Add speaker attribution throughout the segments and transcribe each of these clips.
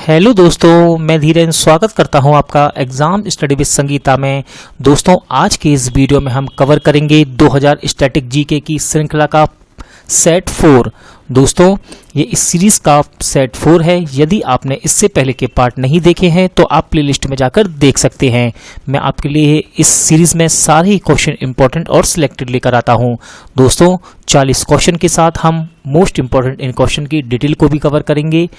Speaker 1: Hello दोस्तों, मैं धीरेन स्वागत करता हूं आपका एग्जाम स्टडी विद संगीता में। दोस्तों, आज के इस वीडियो में हम कवर करेंगे 2000 स्टैटिक जीके की श्रृंखला का सेट 4। दोस्तों, ये इस सीरीज का सेट 4 है। यदि आपने इससे पहले के पार्ट नहीं देखे हैं तो आप प्लेलिस्ट में जाकर देख सकते हैं। मैं आपके लिए इस सीरीज में सारे ही क्वेश्चन इंपॉर्टेंट और सिलेक्टेड लेकर आता हूं। दोस्तों, 40 क्वेश्चन के साथ हम मोस्ट इंपॉर्टेंट इन क्वेश्चन की डिटेल को भी कवर करेंगे।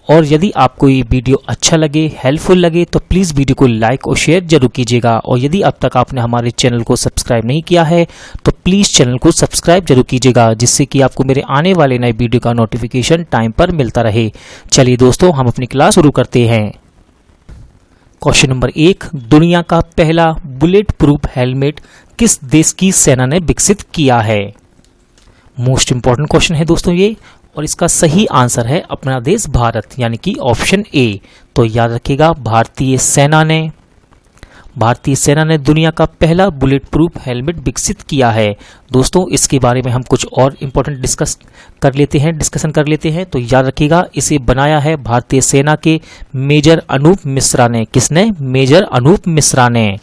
Speaker 1: और यदि आपको ये वीडियो अच्छा लगे, हेल्पफुल लगे, तो प्लीज़ वीडियो को लाइक और शेयर जरूर कीजिएगा। और यदि अब तक आपने हमारे चैनल को सब्सक्राइब नहीं किया है तो प्लीज़ चैनल को सब्सक्राइब जरूर कीजिएगा, जिससे कि आपको मेरे आने वाले नए वीडियो का नोटिफिकेशन टाइम पर मिलता रहे। चलिए दोस्तों, हम अपनी क्लास शुरू करते हैं। क्वेश्चन नंबर 1, दुनिया का पहला बुलेट प्रूफ हेलमेट किस देश की सेना ने विकसित किया है? मोस्ट इंपॉर्टेंट क्वेश्चन है दोस्तों ये, और इसका सही आंसर है अपना देश भारत, यानी कि ऑप्शन ए। तो याद रखिएगा, भारतीय सेना ने दुनिया का पहला बुलेट प्रूफ हेलमेट विकसित किया है। दोस्तों, इसके बारे में हम कुछ और इंपॉर्टेंट डिस्कशन कर लेते हैं। तो याद रखिएगा, इसे बनाया है भारतीय सेना के मेजर अनूप मिश्रा ने। किसने? मेजर अनूप मिश्रा ने।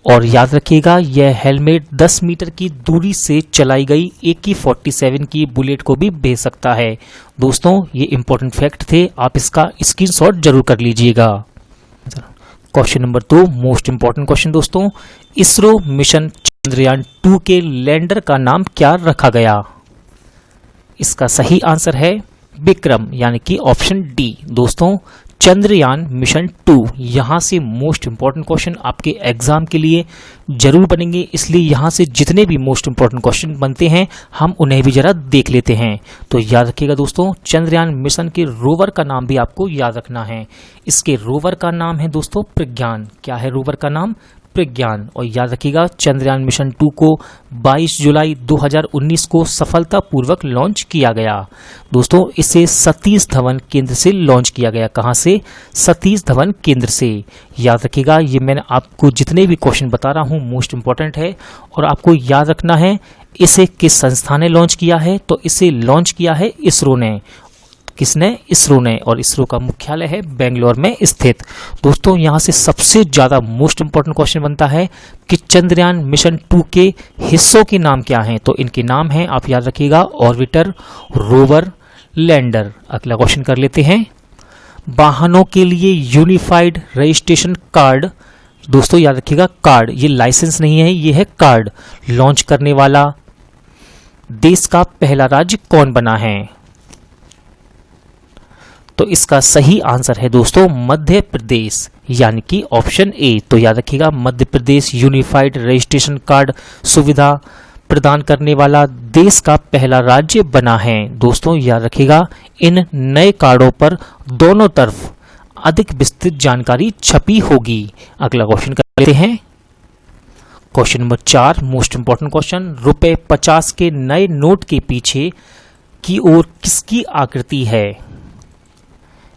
Speaker 1: और याद रखिएगा, यह हेलमेट 10 मीटर की दूरी से चलाई गई AK-47 की बुलेट को भी भेज सकता है। दोस्तों, ये इंपॉर्टेंट फैक्ट थे, आप इसका स्क्रीनशॉट जरूर कर लीजिएगा। Question number 2, most important question दोस्तों, इसरो मिशन चंद्रयान 2 के लैंडर का नाम क्या रखा गया? इसका सही आंसर है विक्रम, यानी कि ऑप्शन डी। दोस्तों, चंद्रयान मिशन 2, यहाँ से मोस्ट इंपॉर्टेंट क्वेश्चन आपके एग्जाम के लिए जरूर बनेंगे, इसलिए यहाँ से जितने भी मोस्ट इंपॉर्टेंट क्वेश्चन बनते हैं हम उन्हें भी जरा देख लेते हैं। तो याद रखिएगा दोस्तों, चंद्रयान मिशन के रोवर का नाम भी आपको याद रखना है। इसके रोवर का नाम है दोस्तों प्रज्ञान। क्या है रोवर का नाम? प्रज्ञान। और याद रखिएगा, चंद्रयान मिशन 2 को 22 जुलाई 2019 को सफलतापूर्वक लॉन्च किया गया। दोस्तों, इसे सतीश धवन केंद्र से लॉन्च किया गया। कहां से? सतीश धवन केंद्र से। याद रखिएगा, ये मैंने आपको जितने भी क्वेश्चन बता रहा हूं मोस्ट इंपॉर्टेंट है, और आपको याद रखना है इसे किस संस्था ने लॉन्च किया है। तो इसे लॉन्च किया है इसरो ने। किसने? इसरो ने। और इसरो का मुख्यालय है बेंगलोर में स्थित। दोस्तों, यहां से सबसे ज्यादा मोस्ट इंपॉर्टेंट क्वेश्चन बनता है कि चंद्रयान मिशन 2 के हिस्सों के नाम क्या हैं। तो इनके नाम हैं, आप याद रखिएगा, ऑर्बिटर, रोवर, लैंडर। अगला क्वेश्चन कर लेते हैं, वाहनों के लिए यूनिफाइड रजिस्ट्रेशन कार्ड। दोस्तों याद रखिएगा, कार्ड, ये लाइसेंस नहीं है, ये है कार्ड। लॉन्च करने वाला देश का पहला राज्य कौन बना है? तो इसका सही आंसर है दोस्तों मध्य प्रदेश, यानी कि ऑप्शन ए। तो याद रखिएगा, Madhya Pradesh unified registration card सुविधा प्रदान करने वाला देश का पहला राज्य बना है। दोस्तों याद रखिएगा, इन नए कार्डों पर दोनों तरफ अधिक विस्तृत जानकारी छपी होगी। अगला क्वेश्चन कर लेते हैं। Question number 4, most important question, रुपए 50 के नए नोट के पीछे की ओर किसकी आकृति है?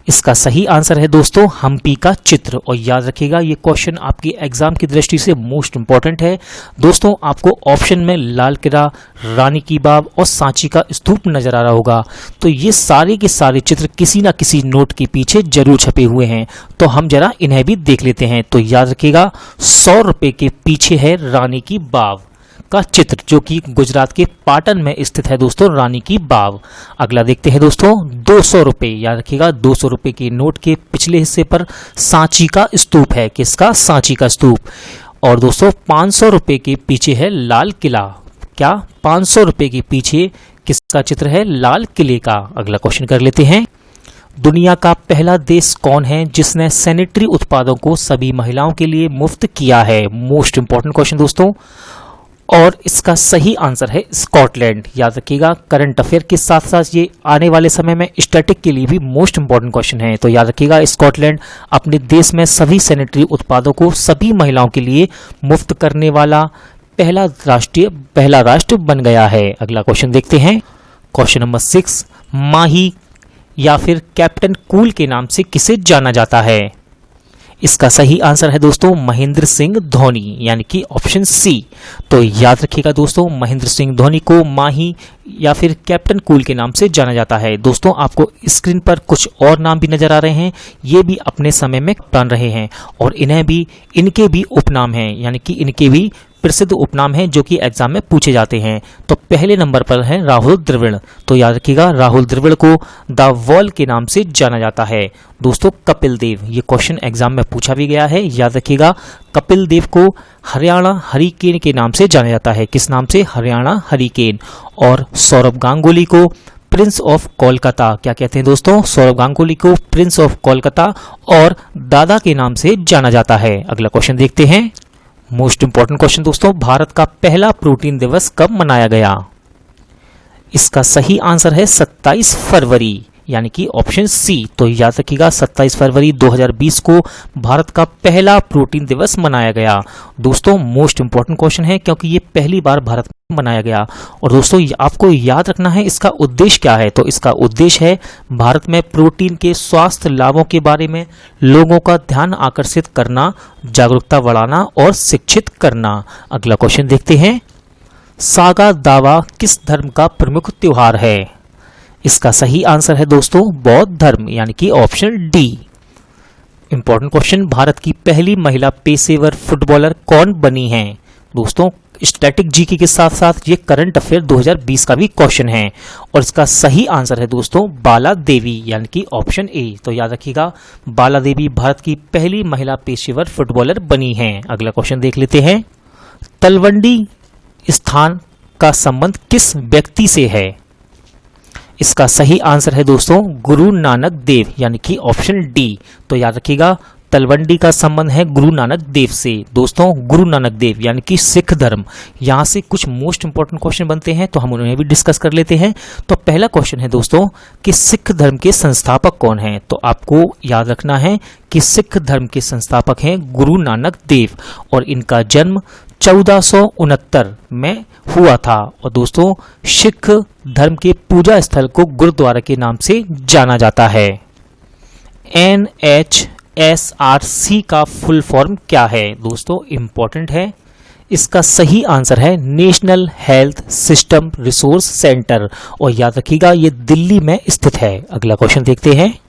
Speaker 1: इसका सही आंसर है दोस्तों हम्पी का चित्र। और याद रखिएगा, ये क्वेश्चन आपकी एग्जाम की दृष्टि से मोस्ट इंपॉर्टेंट है। दोस्तों, आपको ऑप्शन में लाल किला, रानी की बाग और सांची का स्तूप नजर आ रहा होगा। तो ये सारे के सारे चित्र किसी ना किसी नोट के पीछे जरूर छपे हुए हैं। तो हम जरा इन्हें भी देख लेते हैं। तो याद रखिएगा, 100 रुपए के पीछे है रानी की बाग का चित्र, जो कि गुजरात के पाटन में स्थित है दोस्तों, रानी की बाग। अगला देखते हैं दोस्तों, 200 रुपए। याद रखिएगा, 200 रुपए के नोट के पिछले हिस्से पर सांची का स्तूप है। किसका? सांची का स्तूप। और दोस्तों, 500 रुपए के पीछे है लाल किला। क्या? 500 रुपए के पीछे किसका चित्र है? लाल किले का। अगला क्वेश्चन कर लेते हैं, दुनिया का पहला देश कौन है जिसने सैनिटरी उत्पादों को सभी महिलाओं के लिए मुफ्त किया है? मोस्ट इंपॉर्टेंट क्वेश्चन दोस्तों, और इसका सही आंसर है स्कॉटलैंड। याद रखिएगा, करंट अफेयर के साथ साथ ये आने वाले समय में स्टैटिक के लिए भी मोस्ट इंपॉर्टेंट क्वेश्चन है। तो याद रखिएगा, स्कॉटलैंड अपने देश में सभी सैनिटरी उत्पादों को सभी महिलाओं के लिए मुफ्त करने वाला पहला राष्ट्र बन गया है। अगला क्वेश्चन देखते हैं। क्वेश्चन नंबर 6, माही या फिर कैप्टन कूल के नाम से किसे जाना जाता है? इसका सही आंसर है दोस्तों महेंद्र सिंह धोनी, यानी कि ऑप्शन सी। तो याद रखिएगा दोस्तों, महेंद्र सिंह धोनी को माही या फिर कैप्टन कूल के नाम से जाना जाता है। दोस्तों आपको स्क्रीन पर कुछ और नाम भी नजर आ रहे हैं, ये भी अपने समय में कप्तान रहे हैं और इनके भी उपनाम हैं, यानी कि इनके भी प्रसिद्ध उपनाम हैं जो कि एग्जाम में पूछे जाते हैं। तो पहले नंबर पर है राहुल द्रविड़। तो याद रखिएगा, राहुल द्रविड़ को द वॉल के नाम से जाना जाता है। दोस्तों कपिल देव, ये क्वेश्चन एग्जाम में पूछा भी गया है, याद रखिएगा। कपिल देव को हरियाणा हरिकेन के नाम से जाना जाता है। किस नाम से? हरियाणा हरिकेन। और सौरभ गांगुली को प्रिंस ऑफ कोलकाता, क्या कहते हैं दोस्तों? सौरभ गांगुली को प्रिंस ऑफ कोलकाता और दादा के नाम से जाना जाता है। अगला क्वेश्चन देखते हैं, मोस्ट इंपॉर्टेंट क्वेश्चन दोस्तों, भारत का पहला प्रोटीन दिवस कब मनाया गया? इसका सही आंसर है 27 फरवरी, यानी कि ऑप्शन सी। तो याद रखिएगा 27 फरवरी 2020 को भारत का पहला प्रोटीन दिवस मनाया गया। दोस्तों मोस्ट इंपॉर्टेंट क्वेश्चन है क्योंकि ये पहली बार भारत में मनाया गया। और दोस्तों आपको याद रखना है इसका उद्देश्य क्या है। तो इसका उद्देश्य है भारत में प्रोटीन के स्वास्थ्य लाभों के बारे में लोगों का ध्यान आकर्षित करना, जागरूकता बढ़ाना और शिक्षित करना। अगला क्वेश्चन देखते हैं, सागा दावा किस धर्म का प्रमुख त्योहार है? इसका सही आंसर है दोस्तों बौद्ध धर्म, यानी कि option D. Important question, Bharat की पहली महिला पेशेवर फुटबॉलर कौन बनी है? दोस्तों स्टैटिक जीके के साथ साथ ये करंट अफेयर 2020 का भी क्वेश्चन है और इसका सही आंसर है दोस्तों बाला देवी, यानी कि ऑप्शन ए। तो याद रखिएगा, बाला देवी भारत की पहली महिला पेशेवर फुटबॉलर बनी है। अगला क्वेश्चन देख लेते हैं, तलवंडी स्थान का संबंध किस व्यक्ति से है? इसका सही आंसर है दोस्तों गुरु नानक देव, यानी कि ऑप्शन डी। तो याद रखिएगा, तलवंडी का संबंध है गुरु नानक देव से। दोस्तों गुरु नानक देव यानी कि सिख धर्म, यहाँ से कुछ मोस्ट इंपॉर्टेंट क्वेश्चन बनते हैं तो हम उन्हें भी डिस्कस कर लेते हैं। तो पहला क्वेश्चन है दोस्तों कि सिख धर्म के संस्थापक कौन हैं? तो आपको याद रखना है कि सिख धर्म के संस्थापक हैं गुरु नानक देव और इनका जन्म 1469 में हुआ था। और दोस्तों सिख धर्म के पूजा स्थल को गुरुद्वारा के नाम से जाना जाता है। NHSRC का फुल फॉर्म क्या है? दोस्तों इंपॉर्टेंट है, इसका सही आंसर है national health system resource centre और याद रखिएगा ये दिल्ली में स्थित है। अगला क्वेश्चन देखते हैं,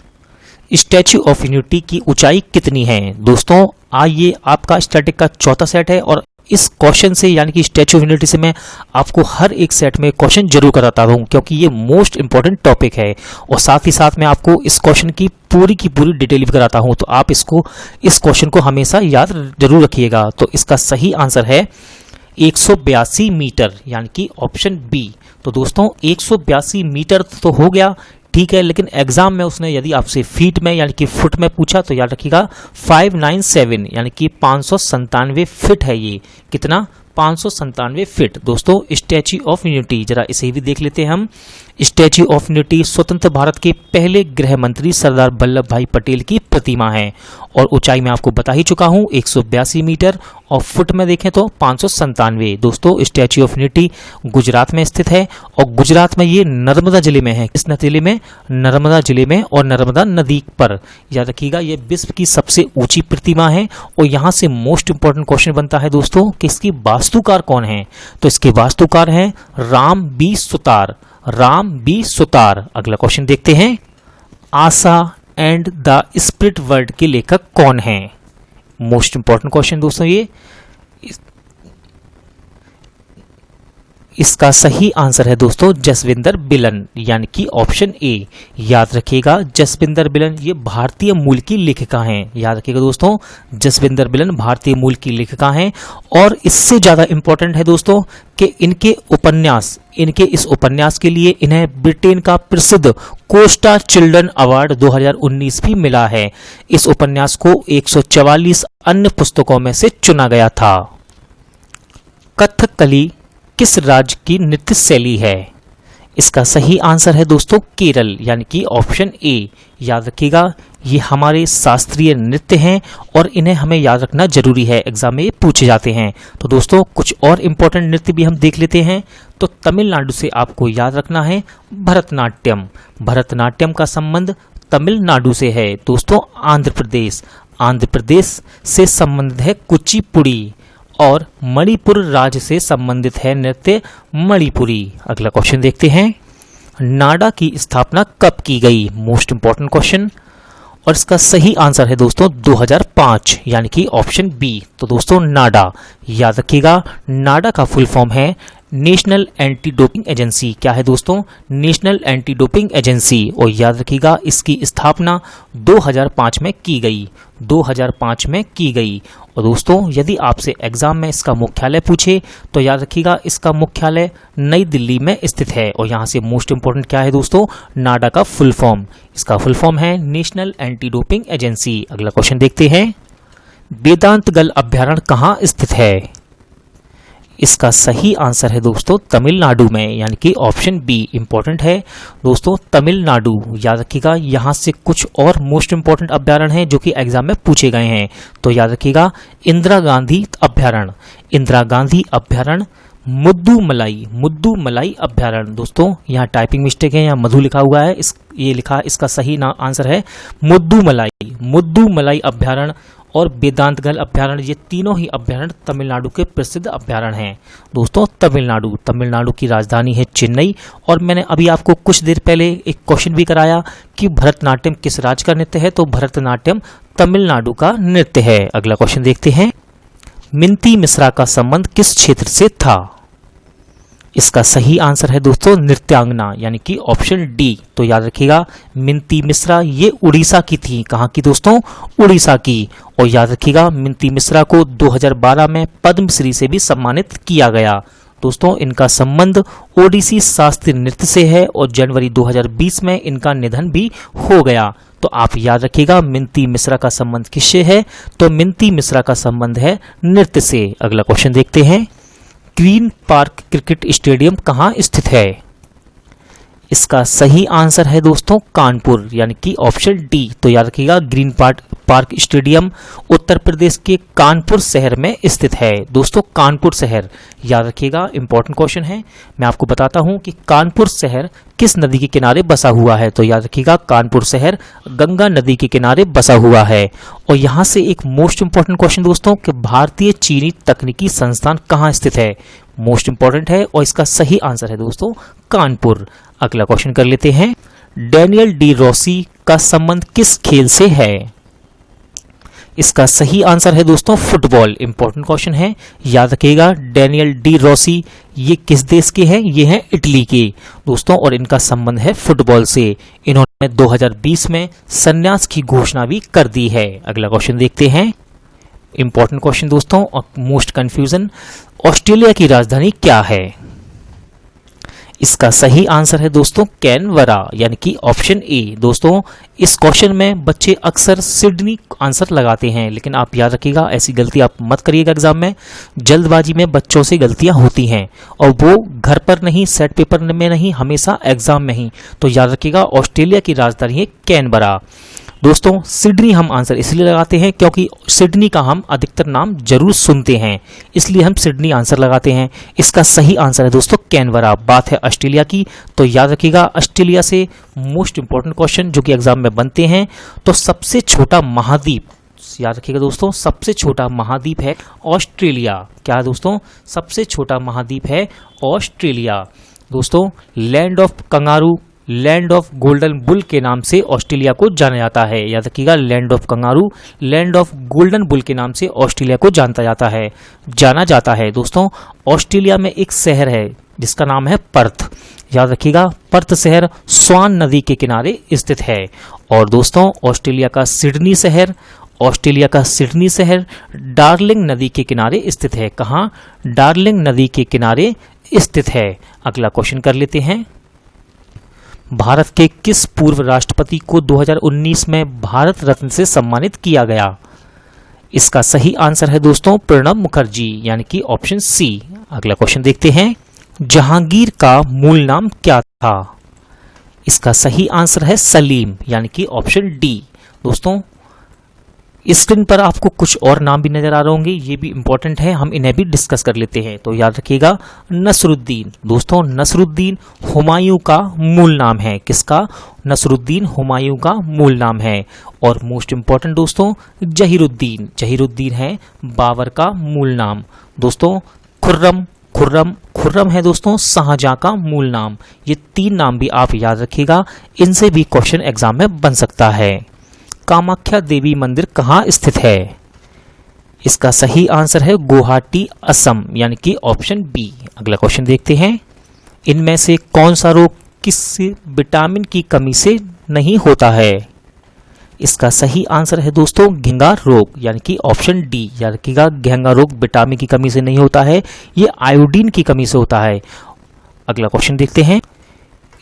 Speaker 1: स्टैच्यू ऑफ यूनिटी की ऊंचाई कितनी है? दोस्तों ये आपका स्टैटिक का चौथा सेट है और इस क्वेश्चन से यानी कि स्टैच्यू ऑफ यूनिटी से मैं आपको हर एक सेट में क्वेश्चन जरूर कराता हूं क्योंकि ये मोस्ट इंपॉर्टेंट टॉपिक है और साथ ही साथ मैं आपको इस क्वेश्चन की पूरी डिटेल भी कराता हूं। तो आप इस क्वेश्चन को हमेशा याद जरूर रखिएगा। तो इसका सही आंसर है 182 मीटर, यानी कि ऑप्शन बी। तो दोस्तों 182 मीटर तो हो गया, ठीक है, लेकिन एग्जाम में उसने यदि आपसे फीट में यानी कि फुट में पूछा तो याद रखिएगा 597 यानी कि 597 फीट है। ये कितना? 597 फीट। दोस्तों स्टैच्यू ऑफ यूनिटी, जरा इसे भी देख लेते हैं हम। स्टैच्यू ऑफ यूनिटी स्वतंत्र भारत के पहले गृह मंत्री सरदार वल्लभ भाई पटेल की प्रतिमा है और ऊंचाई में आपको बता ही चुका हूं 182 मीटर और फुट में देखें तो 597। दोस्तों स्टैच्यू ऑफ यूनिटी गुजरात में स्थित है और गुजरात में ये नर्मदा जिले में है। किस जिले में? नर्मदा जिले में और नर्मदा नदी पर। याद रखिएगा ये विश्व की सबसे ऊंची प्रतिमा है और यहाँ से मोस्ट इंपॉर्टेंट क्वेश्चन बनता है दोस्तों कि इसकी वास्तुकार कौन है? तो इसके वास्तुकार हैं राम बी सुतार। राम बी सुतार। अगला क्वेश्चन देखते हैं, आशा एंड द स्पिरिट वर्ल्ड के लेखक कौन हैं? मोस्ट इंपॉर्टेंट क्वेश्चन दोस्तों ये। इसका सही आंसर है दोस्तों जसविंदर बिलन, यानी कि ऑप्शन ए। याद रखिएगा जसविंदर बिलन ये भारतीय मूल की लेखिका हैं। याद रखिएगा दोस्तों जसविंदर बिलन भारतीय मूल की लेखिका हैं और इससे ज्यादा इंपॉर्टेंट है दोस्तों कि इनके इस उपन्यास के लिए इन्हें ब्रिटेन का प्रसिद्ध कोस्टा चिल्ड्रन अवार्ड 2019 भी मिला है। इस उपन्यास को 144 अन्य पुस्तकों में से चुना गया था। कथकली किस राज्य की नृत्य शैली है? इसका सही आंसर है दोस्तों केरल, यानी कि ऑप्शन ए। याद रखिएगा ये हमारे शास्त्रीय नृत्य हैं और इन्हें हमें याद रखना जरूरी है, एग्जाम में ये पूछे जाते हैं। तो दोस्तों कुछ और इंपॉर्टेंट नृत्य भी हम देख लेते हैं। तो तमिलनाडु से आपको याद रखना है भरतनाट्यम। भरतनाट्यम का संबंध तमिलनाडु से है। दोस्तों आंध्र प्रदेश से संबंधित है कुचिपुड़ी और मणिपुर राज्य से संबंधित है नृत्य मणिपुरी। अगला क्वेश्चन देखते हैं, नाडा की स्थापना कब की गई? मोस्ट इंपॉर्टेंट क्वेश्चन, और इसका सही आंसर है दोस्तों 2005 यानी कि ऑप्शन बी। तो दोस्तों नाडा याद रखिएगा, नाडा का फुल फॉर्म है नेशनल एंटी डोपिंग एजेंसी। क्या है दोस्तों? National anti doping agency. और याद रखिएगा इसकी स्थापना 2005 में की गई, 2005 में की गई। और दोस्तों यदि आपसे एग्जाम में इसका मुख्यालय पूछे तो याद रखिएगा इसका मुख्यालय नई दिल्ली में स्थित है। और यहाँ से मोस्ट इंपोर्टेंट क्या है दोस्तों? नाडा का फुल फॉर्म, इसका फुल फॉर्म है नेशनल एंटी डोपिंग एजेंसी। अगला क्वेश्चन देखते हैं, वेदांतगल अभ्यारण्य कहाँ स्थित है? इसका सही आंसर है दोस्तों तमिलनाडु में, यानी कि ऑप्शन बी इंपॉर्टेंट है दोस्तों, तमिलनाडु। याद रखिएगा यहाँ से कुछ और मोस्ट इंपॉर्टेंट अभ्यारण्य हैं जो कि एग्जाम में पूछे गए हैं। तो याद रखिएगा इंदिरा गांधी अभ्यारण्य, इंदिरा गांधी अभ्यारण्य, मुद्दू मलाई अभ्यारण्य। दोस्तों यहाँ टाइपिंग मिस्टेक है, यहाँ मधु लिखा हुआ है, ये लिखा, इसका सही आंसर है मुद्दू मलाई अभ्यारण्य और वेदांतगल अभ्यारण्य। ये तीनों ही अभ्यारण्य तमिलनाडु के प्रसिद्ध अभ्यारण्य हैं दोस्तों। तमिलनाडु की राजधानी है चेन्नई। और मैंने अभी आपको कुछ देर पहले एक क्वेश्चन भी कराया कि भरतनाट्यम किस राज्य का नृत्य है, तो भरतनाट्यम तमिलनाडु का नृत्य है। अगला क्वेश्चन देखते हैं, मिंती मिश्रा का संबंध किस क्षेत्र से था? इसका सही आंसर है दोस्तों नृत्यांगना, यानी कि ऑप्शन डी। तो याद रखिएगा मिंती मिश्रा ये उड़ीसा की थी। कहाँ की दोस्तों? उड़ीसा की। और याद रखिएगा मिंती मिश्रा को 2012 में पद्मश्री से भी सम्मानित किया गया। दोस्तों इनका संबंध ओडिसी शास्त्रीय नृत्य से है और जनवरी 2020 में इनका निधन भी हो गया। तो आप याद रखिएगा मिंती मिश्रा का संबंध किससे है? तो मिंती मिश्रा का संबंध है नृत्य से। अगला क्वेश्चन देखते हैं, ग्रीन पार्क क्रिकेट स्टेडियम कहाँ स्थित है? इसका सही आंसर है दोस्तों कानपुर, यानी कि ऑप्शन डी। तो याद रखिएगा green park stadium Uttar Pradesh के कानपुर शहर में स्थित है। दोस्तों कानपुर शहर याद रखिएगा, इंपॉर्टेंट क्वेश्चन है। मैं आपको बताता हूं कि कानपुर शहर किस नदी के किनारे बसा हुआ है। तो याद रखिएगा कानपुर शहर गंगा नदी के किनारे बसा हुआ है। और यहां से एक मोस्ट इंपॉर्टेंट क्वेश्चन दोस्तों कि भारतीय चीनी तकनीकी संस्थान कहाँ स्थित है? मोस्ट इंपॉर्टेंट है और इसका सही आंसर है दोस्तों कानपुर। अगला क्वेश्चन कर लेते हैं, डैनियल डी रोसी का संबंध किस खेल से है? इसका सही आंसर है दोस्तों फुटबॉल। इंपॉर्टेंट क्वेश्चन है, याद रखिएगा डैनियल डी रोसी ये किस देश के हैं? ये हैं इटली के दोस्तों और इनका संबंध है फुटबॉल से। इन्होंने 2020 में संन्यास की घोषणा भी कर दी है। अगला क्वेश्चन देखते हैं, इंपॉर्टेंट क्वेश्चन दोस्तों और मोस्ट कंफ्यूजन, ऑस्ट्रेलिया की राजधानी क्या है? इसका सही आंसर है दोस्तों कैनबरा, यानी कि ऑप्शन ए। दोस्तों इस क्वेश्चन में बच्चे अक्सर सिडनी आंसर लगाते हैं, लेकिन आप याद रखिएगा ऐसी गलती आप मत करिएगा एग्जाम में। जल्दबाजी में बच्चों से गलतियां होती हैं और वो घर पर नहीं, सेट पेपर में नहीं, हमेशा एग्जाम में ही। तो याद रखिएगा ऑस्ट्रेलिया की राजधानी है कैनबरा। दोस्तों सिडनी हम आंसर इसलिए लगाते हैं क्योंकि सिडनी का हम अधिकतर नाम जरूर सुनते हैं, इसलिए हम सिडनी आंसर लगाते हैं। इसका सही आंसर है दोस्तों कैनबरा। बात है ऑस्ट्रेलिया की, तो याद रखिएगा ऑस्ट्रेलिया से मोस्ट इंपॉर्टेंट क्वेश्चन जो कि एग्जाम में बनते हैं। तो सबसे छोटा महाद्वीप, याद रखिएगा दोस्तों सबसे छोटा महाद्वीप है ऑस्ट्रेलिया। क्या है दोस्तों? सबसे छोटा महाद्वीप है ऑस्ट्रेलिया। दोस्तों land of kangaroo, land of golden bull के नाम से ऑस्ट्रेलिया को जाना जाता है। याद रखिएगा land of kangaroo, land of golden bull के नाम से ऑस्ट्रेलिया को जाना जाता है। दोस्तों ऑस्ट्रेलिया में एक शहर है जिसका नाम है पर्थ। याद रखिएगा पर्थ शहर स्वान नदी के किनारे स्थित है। और दोस्तों ऑस्ट्रेलिया का सिडनी शहर डार्लिंग नदी के किनारे स्थित है। कहाँ? डार्लिंग नदी के किनारे स्थित है। अगला क्वेश्चन कर लेते हैं, भारत के किस पूर्व राष्ट्रपति को 2019 में भारत रत्न से सम्मानित किया गया? इसका सही आंसर है दोस्तों प्रणब मुखर्जी, यानी कि ऑप्शन सी। अगला क्वेश्चन देखते हैं, जहांगीर का मूल नाम क्या था? इसका सही आंसर है सलीम, यानी कि ऑप्शन डी। दोस्तों स्क्रीन पर आपको कुछ और नाम भी नजर आ रहे होंगे, ये भी इंपॉर्टेंट है, हम इन्हें भी डिस्कस कर लेते हैं। तो याद रखिएगा नसरुद्दीन। दोस्तों नसरुद्दीन हुमायूं का मूल नाम है। किसका? नसरुद्दीन हुमायूं का मूल नाम है। और मोस्ट इंपॉर्टेंट दोस्तों जहीरुद्दीन, जहीरुद्दीन है बाबर का मूल नाम। दोस्तों खुर्रम, खुर्रम, खुर्रम है दोस्तों शाहजहां का मूल नाम। ये 3 नाम भी आप याद रखिएगा, इनसे भी क्वेश्चन एग्जाम में बन सकता है। कामाख्या देवी मंदिर कहाँ स्थित है? इसका सही आंसर है गुवाहाटी असम, यानी कि ऑप्शन बी। अगला क्वेश्चन देखते हैं, इनमें से कौन सा रोग किस विटामिन की कमी से नहीं होता है? इसका सही आंसर है दोस्तों घेंगा रोग, यानी कि ऑप्शन डी। याद रखिएगा घेंगा रोग विटामिन की कमी से नहीं होता है, ये आयोडीन की कमी से होता है। अगला क्वेश्चन देखते हैं,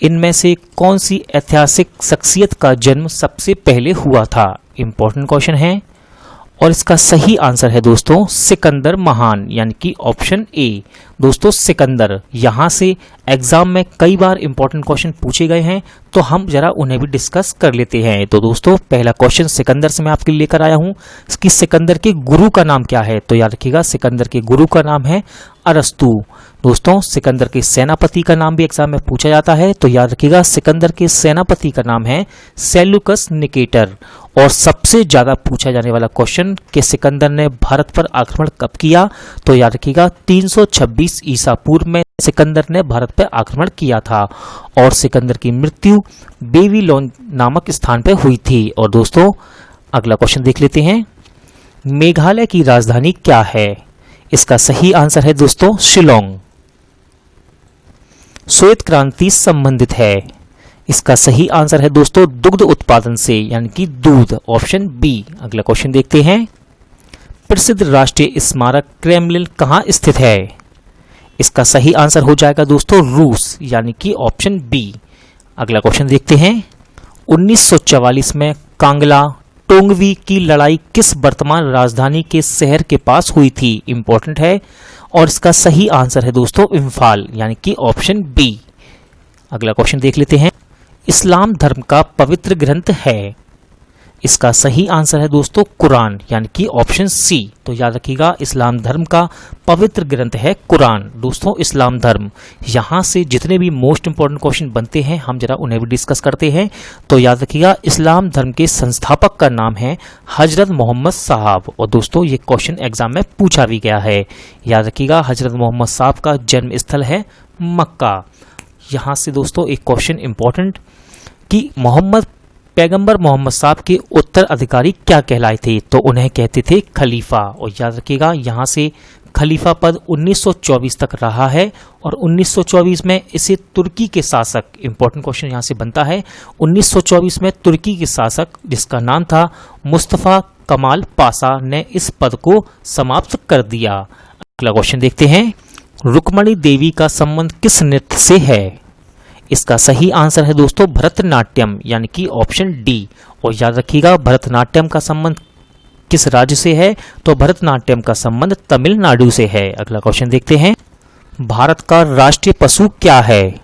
Speaker 1: इनमें से कौन सी ऐतिहासिक शख्सियत का जन्म सबसे पहले हुआ था? इंपॉर्टेंट क्वेश्चन है और इसका सही आंसर है दोस्तों सिकंदर महान, यानी कि ऑप्शन ए। दोस्तों सिकंदर, यहां से एग्जाम में कई बार इंपॉर्टेंट क्वेश्चन पूछे गए हैं, तो हम जरा उन्हें भी डिस्कस कर लेते हैं। तो दोस्तों पहला क्वेश्चन सिकंदर से मैं आपके लिए लेकर आया हूं कि सिकंदर के गुरु का नाम क्या है? तो याद रखिएगा सिकंदर के गुरु का नाम है अरस्तु। दोस्तों सिकंदर के सेनापति का नाम भी एग्जाम में पूछा जाता है, तो याद रखिएगा सिकंदर के सेनापति का नाम है सेल्यूकस निकेटर। और सबसे ज्यादा पूछा जाने वाला क्वेश्चन कि सिकंदर ने भारत पर आक्रमण कब किया? तो याद रखिएगा 326 ईसा पूर्व में सिकंदर ने भारत पर आक्रमण किया था। और सिकंदर की मृत्यु बेबीलोन नामक स्थान पर हुई थी। और दोस्तों अगला क्वेश्चन देख लेते हैं, मेघालय की राजधानी क्या है? इसका सही आंसर है दोस्तों शिलोंग। श्वेत क्रांति संबंधित है। इसका सही आंसर है दोस्तों दुग्ध उत्पादन से, यानी कि दूध, ऑप्शन बी। अगला क्वेश्चन देखते हैं, प्रसिद्ध राष्ट्रीय स्मारक क्रेमलिन कहाँ स्थित है? इसका सही आंसर हो जाएगा दोस्तों रूस, यानी कि ऑप्शन बी। अगला क्वेश्चन देखते हैं, 1944 में कांगला टोंगवी की लड़ाई किस वर्तमान राजधानी के शहर के पास हुई थी? इंपॉर्टेंट है और इसका सही आंसर है दोस्तों इम्फाल, यानी कि ऑप्शन बी। अगला क्वेश्चन देख लेते हैं, इस्लाम धर्म का पवित्र ग्रंथ है। इसका सही आंसर है दोस्तों कुरान, यानी कि ऑप्शन सी। तो याद रखिएगा इस्लाम धर्म का पवित्र ग्रंथ है कुरान। दोस्तों इस्लाम धर्म, यहां से जितने भी मोस्ट इंपॉर्टेंट क्वेश्चन बनते हैं हम जरा उन्हें भी डिस्कस करते हैं। तो याद रखिएगा इस्लाम धर्म के संस्थापक का नाम है हजरत मोहम्मद साहब। और दोस्तों ये क्वेश्चन एग्जाम में पूछा भी गया है। याद रखिएगा हजरत मोहम्मद साहब का जन्म स्थल है मक्का। यहां से दोस्तों एक क्वेश्चन इंपॉर्टेंट कि पैगंबर मोहम्मद साहब के उत्तराधिकारी क्या कहलाए थे? तो उन्हें कहते थे खलीफा। और याद रखिएगा यहाँ से खलीफा पद 1924 तक रहा है और 1924 में इसे तुर्की के शासक, इंपॉर्टेंट क्वेश्चन यहाँ से बनता है, 1924 में तुर्की के शासक जिसका नाम था मुस्तफा कमाल पाशा ने इस पद को समाप्त कर दिया। अगला क्वेश्चन देखते हैं, रुक्मणी देवी का संबंध किस नृत्य से है? इसका सही आंसर है दोस्तों भरतनाट्यम, यानी कि ऑप्शन डी। और याद रखिएगा भरतनाट्यम का संबंध किस राज्य से है? तो भरतनाट्यम का संबंध तमिलनाडु से है। अगला क्वेश्चन देखते हैं, भारत का राष्ट्रीय पशु क्या है?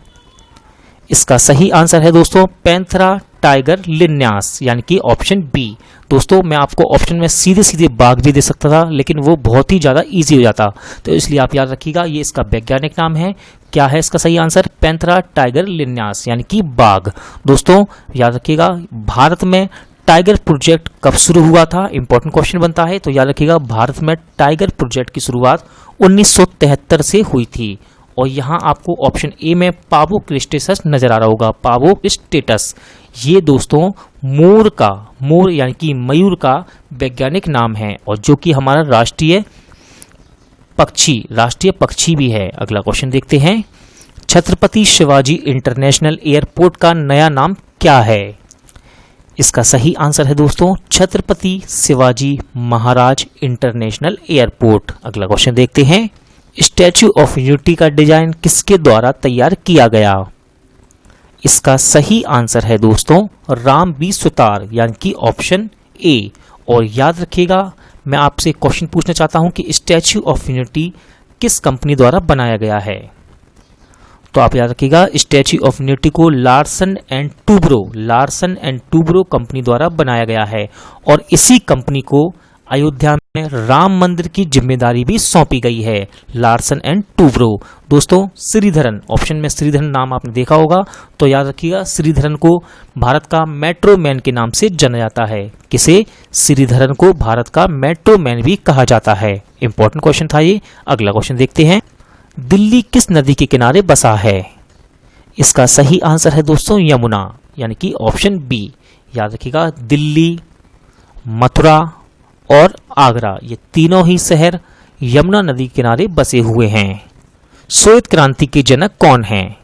Speaker 1: इसका सही आंसर है दोस्तों पैंथरा टाइगर लिन्यास, यानी कि ऑप्शन बी। दोस्तों मैं आपको ऑप्शन में सीधे सीधे बाघ भी दे सकता था, लेकिन वो बहुत ही ज्यादा इजी हो जाता, तो इसलिए आप याद रखिएगा ये इसका वैज्ञानिक नाम है। क्या है इसका सही आंसर? पैंथरा टाइगर लिन्यास, यानी कि बाघ। दोस्तों याद रखिएगा भारत में टाइगर प्रोजेक्ट कब शुरू हुआ था? इंपॉर्टेंट क्वेश्चन बनता है। तो याद रखिएगा भारत में टाइगर प्रोजेक्ट की शुरुआत 1973 से हुई थी। और यहाँ आपको ऑप्शन ए में पावो क्रिस्टेटस नजर आ रहा होगा, पावो क्रिस्टेटस। ये दोस्तों मोर यानी कि मयूर का वैज्ञानिक नाम है और जो कि हमारा राष्ट्रीय पक्षी भी है। अगला क्वेश्चन देखते हैं, छत्रपति शिवाजी इंटरनेशनल एयरपोर्ट का नया नाम क्या है? इसका सही आंसर है दोस्तों छत्रपति शिवाजी महाराज इंटरनेशनल एयरपोर्ट। अगला क्वेश्चन देखते हैं, स्टैच्यू ऑफ यूनिटी का डिजाइन किसके द्वारा तैयार किया गया? इसका सही आंसर है दोस्तों राम बी सुतार, यानी कि ऑप्शन ए। और याद रखिएगा मैं आपसे क्वेश्चन पूछना चाहता हूं कि स्टैच्यू ऑफ यूनिटी किस कंपनी द्वारा बनाया गया है? तो आप याद रखिएगा स्टैच्यू ऑफ यूनिटी को लार्सन एंड टूब्रो कंपनी द्वारा बनाया गया है और इसी कंपनी को अयोध्या में राम मंदिर की जिम्मेदारी भी सौंपी गई है, लार्सन एंड टूब्रो। दोस्तों श्रीधरन, ऑप्शन में श्रीधरन नाम आपने देखा होगा, तो याद रखिएगा श्रीधरन को भारत का मेट्रो मैन के नाम से जाना जाता है। किसे? श्रीधरन को भारत का मेट्रो मैन भी कहा जाता है। इंपॉर्टेंट क्वेश्चन था ये। अगला क्वेश्चन देखते हैं, दिल्ली किस नदी के किनारे बसा है? इसका सही आंसर है दोस्तों यमुना, यानी कि ऑप्शन बी। याद रखिएगा दिल्ली, मथुरा और आगरा, ये तीनों ही शहर यमुना नदी के किनारे बसे हुए हैं। श्वेत क्रांति के जनक कौन हैं?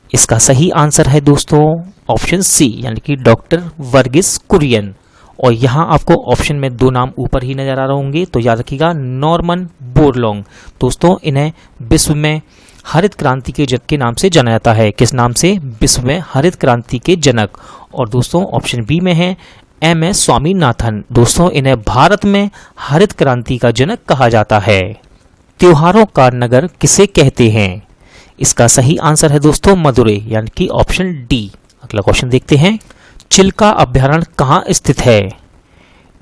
Speaker 1: इसका सही आंसर है दोस्तों ऑप्शन सी, यानी कि डॉक्टर वर्गीस कुरियन। और यहाँ आपको ऑप्शन में दो नाम ऊपर ही नजर आ रहे होंगे, तो याद रखिएगा नॉर्मन बोरलॉन्ग। दोस्तों इन्हें विश्व में हरित क्रांति के जनक के नाम से जाना जाता है। किस नाम से? विश्व में हरित क्रांति के जनक। और दोस्तों ऑप्शन बी में है MS स्वामीनाथन। दोस्तों इन्हें भारत में हरित क्रांति का जनक कहा जाता है। त्योहारों का नगर किसे कहते हैं? इसका सही आंसर है दोस्तों मदुरै, यानी कि ऑप्शन डी। अगला क्वेश्चन देखते हैं, चिल्का अभ्यारण्य कहाँ स्थित है?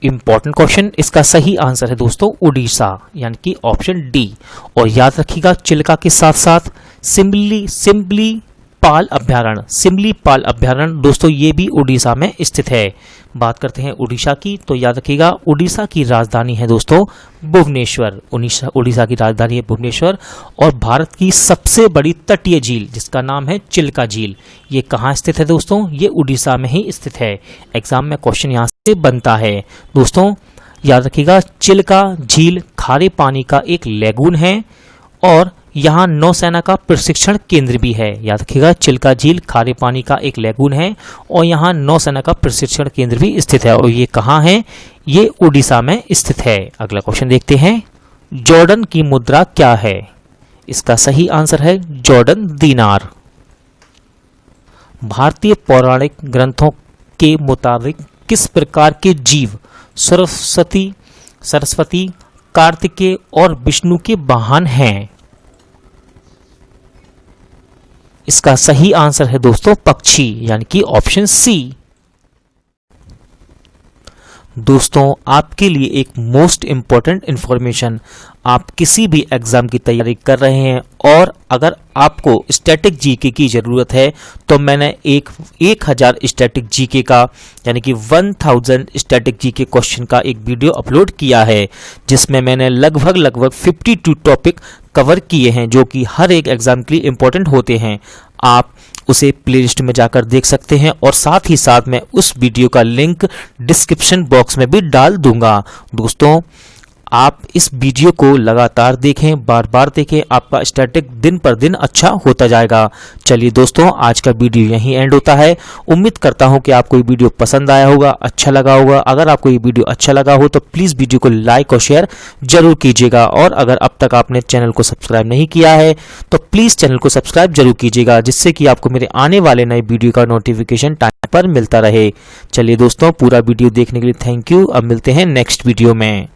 Speaker 1: Important question. इसका सही आंसर है दोस्तों उड़ीसा, यानी कि ऑप्शन डी। और याद रखिएगा चिल्का के साथ साथ सिमली पाल अभ्यारण्य दोस्तों ये भी उड़ीसा में स्थित है। बात करते हैं उड़ीसा की, तो याद रखिएगा उड़ीसा की राजधानी है दोस्तों भुवनेश्वर। उड़ीसा की राजधानी है भुवनेश्वर। और भारत की सबसे बड़ी तटीय झील जिसका नाम है चिल्का झील, ये कहाँ स्थित है दोस्तों? ये उड़ीसा में ही स्थित है। एग्जाम में क्वेश्चन यहाँ से बनता है। दोस्तों याद रखिएगा चिल्का झील खारे पानी का एक लेगून है और यहाँ नौसेना का प्रशिक्षण केंद्र भी है। याद रखिएगा चिल्का झील खारे पानी का एक लेगून है और यहाँ नौसेना का प्रशिक्षण केंद्र भी स्थित है। और ये कहाँ है? ये उड़ीसा में स्थित है। अगला क्वेश्चन देखते हैं, जॉर्डन की मुद्रा क्या है? इसका सही आंसर है जॉर्डन दीनार। भारतीय पौराणिक ग्रंथों के मुताबिक किस प्रकार के जीव सरस्वती, कार्तिकेय और विष्णु के वाहन हैं? इसका सही आंसर है दोस्तों पक्षी, यानी कि ऑप्शन सी। दोस्तों आपके लिए एक मोस्ट इंपॉर्टेंट इंफॉर्मेशन, आप किसी भी एग्जाम की तैयारी कर रहे हैं और अगर आपको स्टैटिक जीके की जरूरत है तो मैंने 1000 स्टैटिक जीके का, यानी कि 1000 स्टैटिक जीके क्वेश्चन का एक वीडियो अपलोड किया है जिसमें मैंने लगभग 52 टॉपिक कवर किए हैं जो कि हर एक एग्जाम के लिए इंपॉर्टेंट होते हैं। आप उसे प्लेलिस्ट में जाकर देख सकते हैं और साथ ही साथ मैं उस वीडियो का लिंक डिस्क्रिप्शन बॉक्स में भी डाल दूंगा। दोस्तों आप इस वीडियो को लगातार देखें, बार बार देखें, आपका स्टैटिक दिन पर दिन अच्छा होता जाएगा। चलिए दोस्तों आज का वीडियो यहीं एंड होता है। उम्मीद करता हूं कि आपको ये वीडियो पसंद आया होगा, अच्छा लगा होगा। अगर आपको ये वीडियो अच्छा लगा हो तो प्लीज़ वीडियो को लाइक और शेयर जरूर कीजिएगा और अगर अब तक आपने चैनल को सब्सक्राइब नहीं किया है तो प्लीज़ चैनल को सब्सक्राइब जरूर कीजिएगा जिससे कि आपको मेरे आने वाले नए वीडियो का नोटिफिकेशन टाइम पर मिलता रहे। चलिए दोस्तों पूरा वीडियो देखने के लिए थैंक यू। अब मिलते हैं नेक्स्ट वीडियो में।